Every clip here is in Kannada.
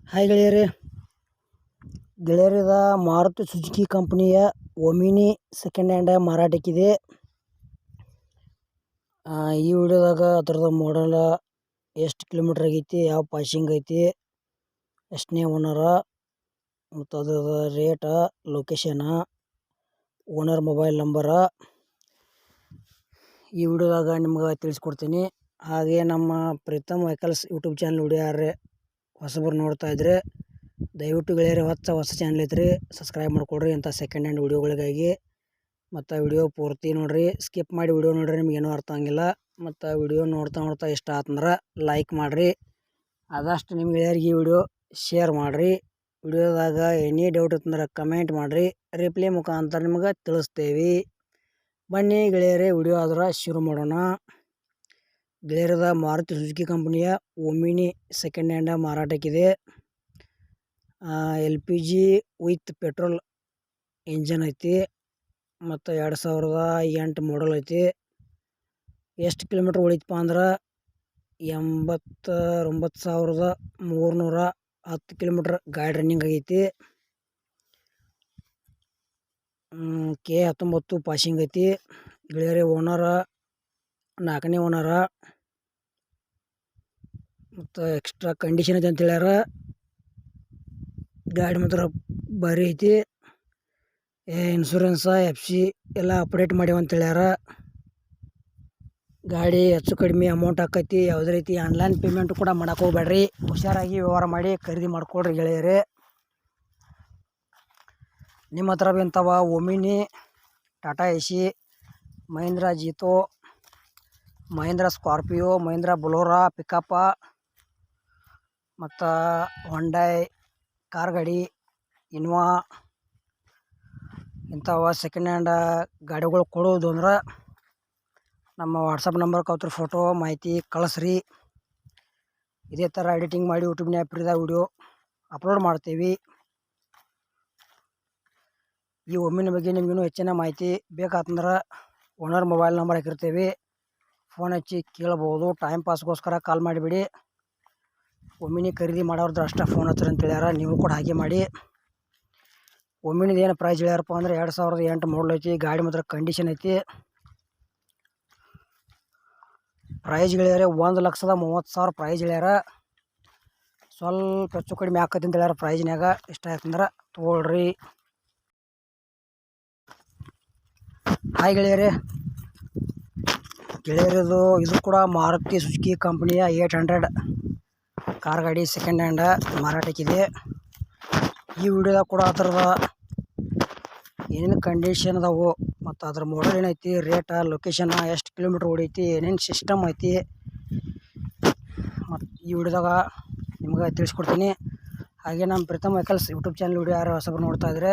ಹಾಯ್ ಗೆಳೆಯರಿದ ಮಾರುತಿ ಸುಜುಕಿ ಕಂಪನಿಯ ಒಮಿನಿ ಸೆಕೆಂಡ್ ಹ್ಯಾಂಡ್ ಮಾರಾಟಕ್ಕಿದೆ. ಈ ವಿಡಿಯೋದಾಗ ಅದರದ ಮಾಡಲ್, ಎಷ್ಟು ಕಿಲೋಮೀಟರ್ ಆಗೈತಿ, ಯಾವ ಪಾಸಿಂಗ್ ಐತಿ, ಎಷ್ಟನೇ ಓನರ ಮತ್ತು ಅದರ ರೇಟ, ಲೊಕೇಶನ, ಓನರ್ ಮೊಬೈಲ್ ನಂಬರ ಈ ವಿಡಿಯೋದಾಗ ನಿಮ್ಗೆ ತಿಳಿಸ್ಕೊಡ್ತೀನಿ. ಹಾಗೆ ನಮ್ಮ Preetham vehicles YouTube channel video ಯಾರೇ ಹೊಸಬರು ನೋಡ್ತಾ ಇದ್ರೆ ದಯವಿಟ್ಟು ಗೆಳೆಯರೆ ಹೊಸ ಚಾನಲ್ ಐತ್ರಿ, ಸಬ್ಸ್ಕ್ರೈಬ್ ಮಾಡ್ಕೊಡ್ರಿ ಇಂಥ ಸೆಕೆಂಡ್ ಹ್ಯಾಂಡ್ ವಿಡಿಯೋಗಳಿಗಾಗಿ. ಮತ್ತು ವಿಡಿಯೋ ಪೂರ್ತಿ ನೋಡಿರಿ, ಸ್ಕಿಪ್ ಮಾಡಿ ವಿಡಿಯೋ ನೋಡ್ರಿ, ನಿಮ್ಗೇನೂ ಅರ್ಥ ಆಗಿಲ್ಲ. ಮತ್ತು ವಿಡಿಯೋ ನೋಡ್ತಾ ಇಷ್ಟ ಆತಂದ್ರೆ ಲೈಕ್ ಮಾಡಿರಿ, ಆದಷ್ಟು ನಿಮ್ಮ ಗೆಳೆಯರಿಗೆ ಈ ವಿಡಿಯೋ ಶೇರ್ ಮಾಡಿರಿ. ವಿಡಿಯೋದಾಗ ಎನಿ ಡೌಟ್ ಇತ್ತಂದ್ರೆ ಕಮೆಂಟ್ ಮಾಡಿರಿ, ರಿಪ್ಲೈ ಮುಖಾಂತರ ನಿಮ್ಗೆ ತಿಳಿಸ್ತೇವೆ. ಬನ್ನಿ ಗೆಳೆಯರೇ, ವಿಡಿಯೋ ಆದ್ರೆ ಶುರು ಮಾಡೋಣ. ಗೆಳೆಯರದ ಮಾರುತಿ ಸುಜುಕಿ ಕಂಪನಿಯ ಒಮಿನಿ ಸೆಕೆಂಡ್ ಹ್ಯಾಂಡ್ ಮಾರಾಟಕ್ಕಿದೆ. LPG ವಿತ್ ಪೆಟ್ರೋಲ್ ಇಂಜನ್ ಐತಿ ಮತ್ತು 2008 ಮಾಡಲ್ ಐತಿ. ಎಷ್ಟು ಕಿಲೋಮೀಟ್ರ್ ಉಳಿತಪ್ಪ ಅಂದ್ರೆ 89,310 ಕಿಲೋಮೀಟ್ರ್ ಗಾಡಿ ರನ್ನಿಂಗ್ ಆಗೈತಿ. K19 ಪಾಸಿಂಗ್ ಐತಿ. ಗೆಳೆಯರೆ ಓನರ 4ನೇ ಓನರ ಮತ್ತು ಎಕ್ಸ್ಟ್ರಾ ಕಂಡೀಷನ್ ಐತೆ ಅಂತ ಹೇಳ್ಯಾರ. ಗಾಡಿ ಮಾತ್ರ ಭಾರಿ ಐತಿ. ಇನ್ಶೂರೆನ್ಸ FC ಎಲ್ಲ ಅಪ್ಡೇಟ್ ಮಾಡ್ಯಾವ ಅಂತ ಹೇಳ್ಯಾರ. ಗಾಡಿ ಹೆಚ್ಚು ಕಡಿಮೆ ಅಮೌಂಟ್ ಆಕೈತಿ. ಯಾವುದೇ ರೀತಿ ಆನ್ಲೈನ್ ಪೇಮೆಂಟ್ ಕೂಡ ಮಾಡಕ್ಕೆ ಹೋಗ್ಬೇಡ್ರಿ, ಹುಷಾರಾಗಿ ವ್ಯವಹಾರ ಮಾಡಿ ಖರೀದಿ ಮಾಡ್ಕೊಳ್ರಿ ಗೆಳೆಯರೇ. ನಿಮ್ಮ ಹತ್ರ ಇಂಥವ Omni, Tata AC, Mahindra Jeeto, Mahindra Scorpio, Mahindra Bolero pickup ಮತ್ತು ಹೊಂಡಾಯ್ ಕಾರ್ ಗಾಡಿ, ಇನ್ವಾ ಇಂಥವ ಸೆಕೆಂಡ್ ಹ್ಯಾಂಡ್ ಗಾಡಿಗಳು ಕೊಡೋದು ಅಂದ್ರೆ ನಮ್ಮ ವಾಟ್ಸಪ್ ನಂಬರ್ಗೆ ಅವ್ರ ಫೋಟೋ ಮಾಹಿತಿ ಕಳಿಸ್ರಿ. ಇದೇ ಥರ ಎಡಿಟಿಂಗ್ ಮಾಡಿ ಯೂಟ್ಯೂಬ್ನ್ಯಾಗ ಫ್ರೀದಾಗ ವಿಡಿಯೋ ಅಪ್ಲೋಡ್ ಮಾಡ್ತೀವಿ. ಈ ಒಮ್ಮಿನ ಬಗ್ಗೆ ನಿಮಗಿನ್ನೂ ಹೆಚ್ಚಿನ ಮಾಹಿತಿ ಬೇಕಾತಂದ್ರೆ ಓನರ್ ಮೊಬೈಲ್ ನಂಬರ್ ಹಾಕಿರ್ತೀವಿ, ಫೋನ್ ಹಚ್ಚಿ ಕೇಳ್ಬೋದು. ಟೈಮ್ ಪಾಸ್ಗೋಸ್ಕರ ಕಾಲ್ ಮಾಡಿಬಿಡಿ. ಒಮ್ಮಿನಿ ಖರೀದಿ ಮಾಡೋರ್ದು ಅಷ್ಟೇ ಫೋನ್ ಹಚ್ಚಿರಿ ಅಂತ ಹೇಳ್ಯಾರ, ನೀವು ಕೂಡ ಹಾಗೆ ಮಾಡಿ. ಒಮ್ಮಿನಿದು ಏನು ಪ್ರೈಸ್ ಹೇಳ್ಯಾರಪ್ಪ ಅಂದ್ರೆ 2008 ಮಾಡಲ್ ಐತಿ. ಗಾಡಿ ಮಾತ್ರ ಕಂಡೀಷನ್ ಐತಿ. ಪ್ರೈಸ್ ಹೇಳ್ಯಾರ 1,30,000 ಪ್ರೈಸ್ ಹೇಳ್ಯಾರ. ಸ್ವಲ್ಪ ಹೆಚ್ಚು ಕಡಿಮೆ ಆಕತಿ ಅಂತ ಹೇಳ್ಯಾರ ಪ್ರೈಸ್ನ್ಯಾಗ. ಇಷ್ಟ ಆಯ್ತಂದ್ರೆ ತೊಗೊಳ್ರಿ. ಹಾಯ್ ಗೆಳೆಯರದು ಇದು ಕೂಡ ಮಾರುತಿ ಸುಜುಕಿ ಕಂಪನಿಯ 800 ಕಾರ್ ಗಾಡಿ ಸೆಕೆಂಡ್ ಹ್ಯಾಂಡ್ ಮಾರಾಟಕ್ಕಿದೆ. ಈ ವಿಡಿಯೋದಾಗ ಕೂಡ ಅದರದ ಏನೇನು ಕಂಡೀಷನ್ ಅದಾವು ಮತ್ತು ಅದ್ರ ಮಾಡಲ್ ಏನೈತಿ, ರೇಟ, ಲೊಕೇಶನ್, ಎಷ್ಟು ಕಿಲೋಮೀಟ್ರ್ ಹೊಡೈತಿ, ಏನೇನು ಸಿಸ್ಟಮ್ ಐತಿ ಮತ್ತು ಈ ವಿಡಿಯೋದಾಗ ನಿಮ್ಗೆ ತಿಳಿಸ್ಕೊಡ್ತೀನಿ. ಹಾಗೆ ನಮ್ಮ Preetham vehicles YouTube channel video ಯಾರು ಹೊಸಬರು ನೋಡ್ತಾ ಇದ್ರೆ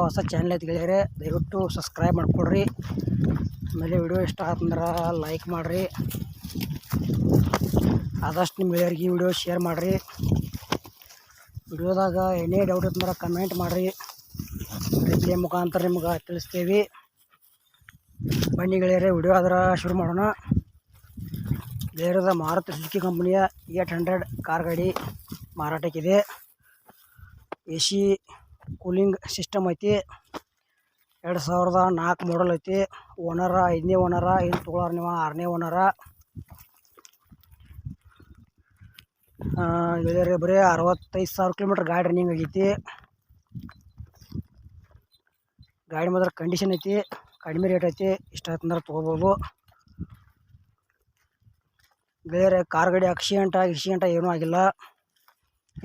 ಹೊಸ ಚಾನಲ್ ಐತಿ ಗೆಳೆಯರೆ, ದಯವಿಟ್ಟು ಸಬ್ಸ್ಕ್ರೈಬ್ ಮಾಡ್ಕೊಡ್ರಿ. ಆಮೇಲೆ ವಿಡಿಯೋ ಇಷ್ಟ ಆತಂದ್ರೆ ಲೈಕ್ ಮಾಡಿರಿ, ಆದಷ್ಟು ನಿಮ್ಮ ಗೆಳೆಯರಿಗೆ ಈ ವಿಡಿಯೋ ಶೇರ್ ಮಾಡಿರಿ. ವಿಡಿಯೋದಾಗ ಏನೇ ಡೌಟ್ ಇತ್ತಂದ್ರೆ ಕಮೆಂಟ್ ಮಾಡಿರಿ, ರಿಪ್ಲೈ ಮುಖಾಂತರ ನಿಮ್ಗೆ ತಿಳಿಸ್ತೇವೆ. ಬನ್ನಿ ಗೆಳೆಯರೆ, ವಿಡಿಯೋ ಆದ್ರೆ ಶುರು ಮಾಡೋಣ. ಗೆಳೆಯರದ ಮಾರುತಿ ಸುಜುಕಿ ಕಂಪನಿಯ 800 ಕಾರ್ ಗಾಡಿ ಮಾರಾಟಕ್ಕಿದೆ. AC ಕೂಲಿಂಗ್ ಸಿಸ್ಟಮ್ ಐತಿ. 2004 ಮಾಡಲ್ ಐತಿ. ಓನರ 5ನೇ ಓನರ, ಇಲ್ಲಿ ತೊಗೊಳೋರು ನೀವು 6ನೇ ಓನರ. ಗೆಳೆಯರೆ ಬರೀ 65,000 ಕಿಲೋಮೀಟ್ರ್ ಗಾಡಿ ರನ್ನಿಂಗ್ ಆಗೈತಿ. ಗಾಡಿ ಮಾತ್ರ ಕಂಡೀಷನ್ ಐತಿ, ಕಡಿಮೆ ರೇಟ್ ಐತಿ. ಇಷ್ಟ ಆಯ್ತಂದ್ರೆ ತೊಗೋಬೋದು. ಗೆಳೆಯರೆ ಕಾರ್ ಗಾಡಿ ಆಕ್ಸಿಡೆಂಟ್ ಏನೂ ಆಗಿಲ್ಲ.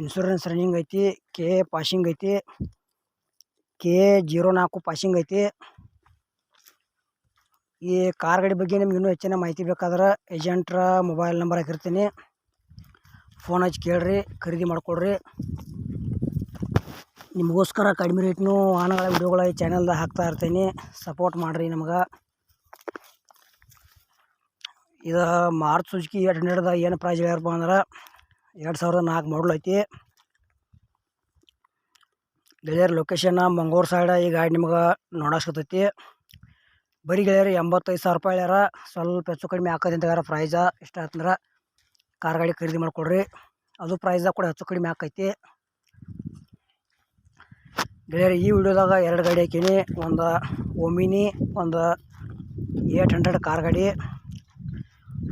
ಇನ್ಶೂರೆನ್ಸ್ ರನ್ನಿಂಗ್ ಐತಿ. KA ಪಾಸಿಂಗ್ ಐತಿ. KA04 ಪಾಸಿಂಗ್ ಐತಿ. ಈ ಕಾರ್ ಗಾಡಿ ಬಗ್ಗೆ ನಿಮ್ಗೆ ಇನ್ನೂ ಹೆಚ್ಚಿನ ಮಾಹಿತಿ ಬೇಕಾದ್ರೆ ಏಜೆಂಟ್ರ ಮೊಬೈಲ್ ನಂಬರ್ ಹಾಕಿರ್ತೀನಿ, ಫೋನ್ ಹಚ್ಚಿ ಕೇಳ್ರಿ, ಖರೀದಿ ಮಾಡ್ಕೊಳ್ರಿ. ನಿಮಗೋಸ್ಕರ ಕಡಿಮೆ ರೇಟ್ನೂ ವಾಹನಗಳ ವಿಡಿಯೋಗಳ ಈ ಚಾನಲ್ದಾಗ ಹಾಕ್ತಾ ಇರ್ತೀನಿ, ಸಪೋರ್ಟ್ ಮಾಡಿರಿ ನಮ್ಗೆ. ಇದು ಮಾರುತಿ ಸುಜುಕಿ 800 ಏನು ಪ್ರೈಸ್ ಹೇಳ್ಯಾರಪ್ಪ ಅಂದ್ರೆ 2004 ಮಾಡಲ್ ಐತಿ. ಗೆಳೆಯರ ಲೊಕೇಶನ್ ಮಂಗಳೂರು ಸೈಡ್ ಈ ಗಾಡಿ ನಿಮ್ಗೆ ನೋಡೋಸ್ಕತೈತಿ. ಬರೀ ಗೆಳೆಯರು 85,000 ರೂಪಾಯಿ ಹೇಳ್ಯಾರ. ಸ್ವಲ್ಪ ಹೆಚ್ಚು ಕಡಿಮೆ ಹಾಕೋದು ಅಂತ ಹೇಳ್ಯಾರ ಪ್ರೈಸ. ಇಷ್ಟ ಆಯ್ತಂದ್ರೆ ಕಾರ್ ಗಾಡಿ ಖರೀದಿ ಮಾಡ್ಕೊಳ್ರಿ. ಅದು ಪ್ರೈಸ್ದಾಗ ಕೂಡ ಹೆಚ್ಚು ಕಡಿಮೆ ಆಕೈತಿ. ಗೆಳೆಯರೆ ಈ ವಿಡಿಯೋದಾಗ 2 ಗಾಡಿ ಹಾಕೀನಿ. ಒಂದು ಓಮಿನಿ, ಒಂದು 800 ಕಾರ್ ಗಾಡಿ.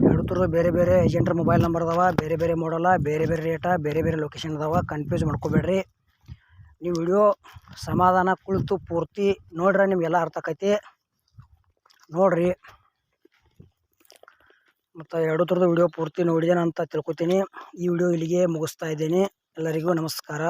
ಎರಡು ಥರದ ಬೇರೆ ಬೇರೆ ಏಜೆಂಟ್ರ ಮೊಬೈಲ್ ನಂಬರ್ ಅದಾವ, ಬೇರೆ ಬೇರೆ ಮಾಡಲ್ಲ, ಬೇರೆ ಬೇರೆ ರೇಟ, ಬೇರೆ ಬೇರೆ ಲೊಕೇಶನ್ ಅದಾವ. ಕನ್ಫ್ಯೂಸ್ ಮಾಡ್ಕೋಬೇಡ್ರಿ. ನೀವು ವಿಡಿಯೋ ಸಮಾಧಾನ ಕುಳಿತು ಪೂರ್ತಿ ನೋಡ್ರೆ ನಿಮಗೆಲ್ಲ ಅರ್ಥ ಆಕೈತಿ. ನೋಡ್ರಿ ಮತ್ತು ಎರಡು ಥರದ ವಿಡಿಯೋ ಪೂರ್ತಿ ನೋಡಿದೇನೆ ಅಂತ ತಿಳ್ಕೊತೀನಿ. ಈ ವಿಡಿಯೋ ಇಲ್ಲಿಗೆ ಮುಗಿಸ್ತಾ ಇದ್ದೀನಿ. ಎಲ್ಲರಿಗೂ ನಮಸ್ಕಾರ.